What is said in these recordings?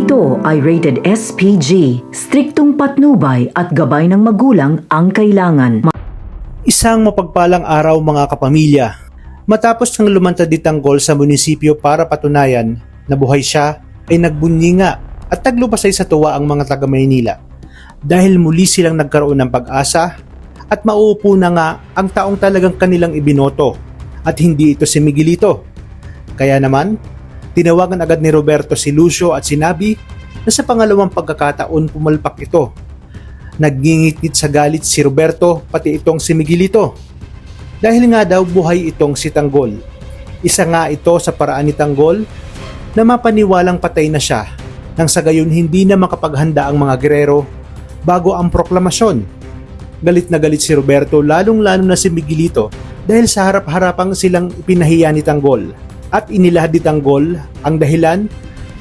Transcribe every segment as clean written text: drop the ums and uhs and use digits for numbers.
Ito ay rated SPG, striktong patnubay at gabay ng magulang ang kailangan. Isang mapagpalang araw mga kapamilya. Matapos ng lumantad ni Tanggol sa munisipyo para patunayan na buhay siya, ay nagbunyi nga at taglupasay sa tuwa ang mga taga Maynila. Dahil muli silang nagkaroon ng pag-asa at mauupo na nga ang taong talagang kanilang ibinoto at hindi ito si Miguelito. Kaya naman, tinawagan agad ni Roberto si Lucio at sinabi na sa pangalawang pagkakataon pumalpak ito. Nagngingit sa galit si Roberto pati itong si Miguelito. Dahil nga daw buhay itong si Tanggol. Isa nga ito sa paraan ni Tanggol na mapaniwalang patay na siya nang sa gayon hindi na makapaghanda ang mga gerero bago ang proklamasyon. Galit na galit si Roberto lalong-lalo na si Miguelito dahil sa harap-harapang silang ipinahiya ni Tanggol. At inilahad ni Tanggol ang dahilan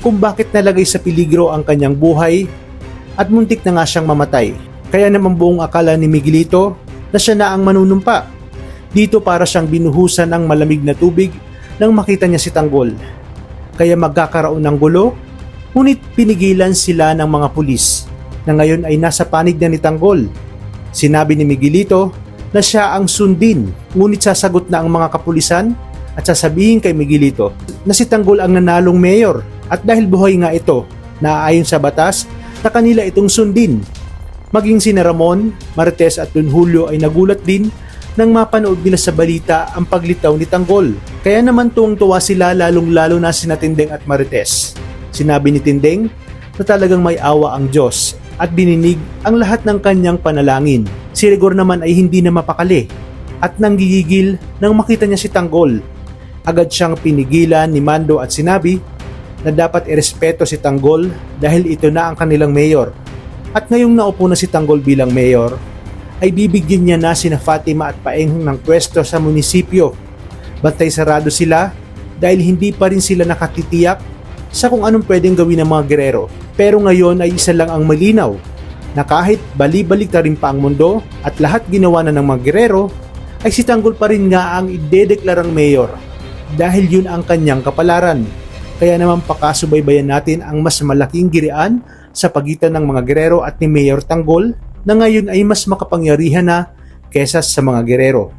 kung bakit nalagay sa peligro ang kanyang buhay at muntik na nga siyang mamatay. Kaya naman buong akala ni Miguelito na siya na ang manunumpa. Dito para siyang binuhusan ng malamig na tubig nang makita niya si Tanggol. Kaya magkakaroon ng gulo, ngunit pinigilan sila ng mga pulis na ngayon ay nasa panig na ni Tanggol. Sinabi ni Miguelito na siya ang sundin, ngunit sasagot na ang mga kapulisan at sasabihin kay Miguelito na si Tanggol ang nanalong mayor at dahil buhay nga ito, naaayon sa batas na kanila itong sundin. Maging si Ramon, Marites at Don Julio ay nagulat din nang mapanood nila sa balita ang paglitaw ni Tanggol. Kaya naman tuwang-tuwa sila lalong-lalo na sina Tindeng at Marites. Sinabi ni Tindeng na talagang may awa ang Diyos at dininig ang lahat ng kanyang panalangin. Si Rigor naman ay hindi na mapakali at nanggigigil nang makita niya si Tanggol. Agad siyang pinigilan ni Mando at sinabi na dapat irespeto si Tanggol dahil ito na ang kanilang mayor. At ngayong naupo na si Tanggol bilang mayor, ay bibigyan niya na sina Fatima at Paeng ng pwesto sa munisipyo. Bantay sarado sila dahil hindi pa rin sila nakatitiyak sa kung anong pwedeng gawin ng mga gerero. Pero ngayon ay isa lang ang malinaw na kahit bali-balik na rin pa ang mundo at lahat ginawa na ng mga gerero, ay si Tanggol pa rin nga ang idedeklarang mayor. Dahil yun ang kanyang kapalaran. Kaya naman pakasubaybayan natin ang mas malaking girian sa pagitan ng mga gerero at ni Mayor Tanggol na ngayon ay mas makapangyarihan na kesa sa mga gerero.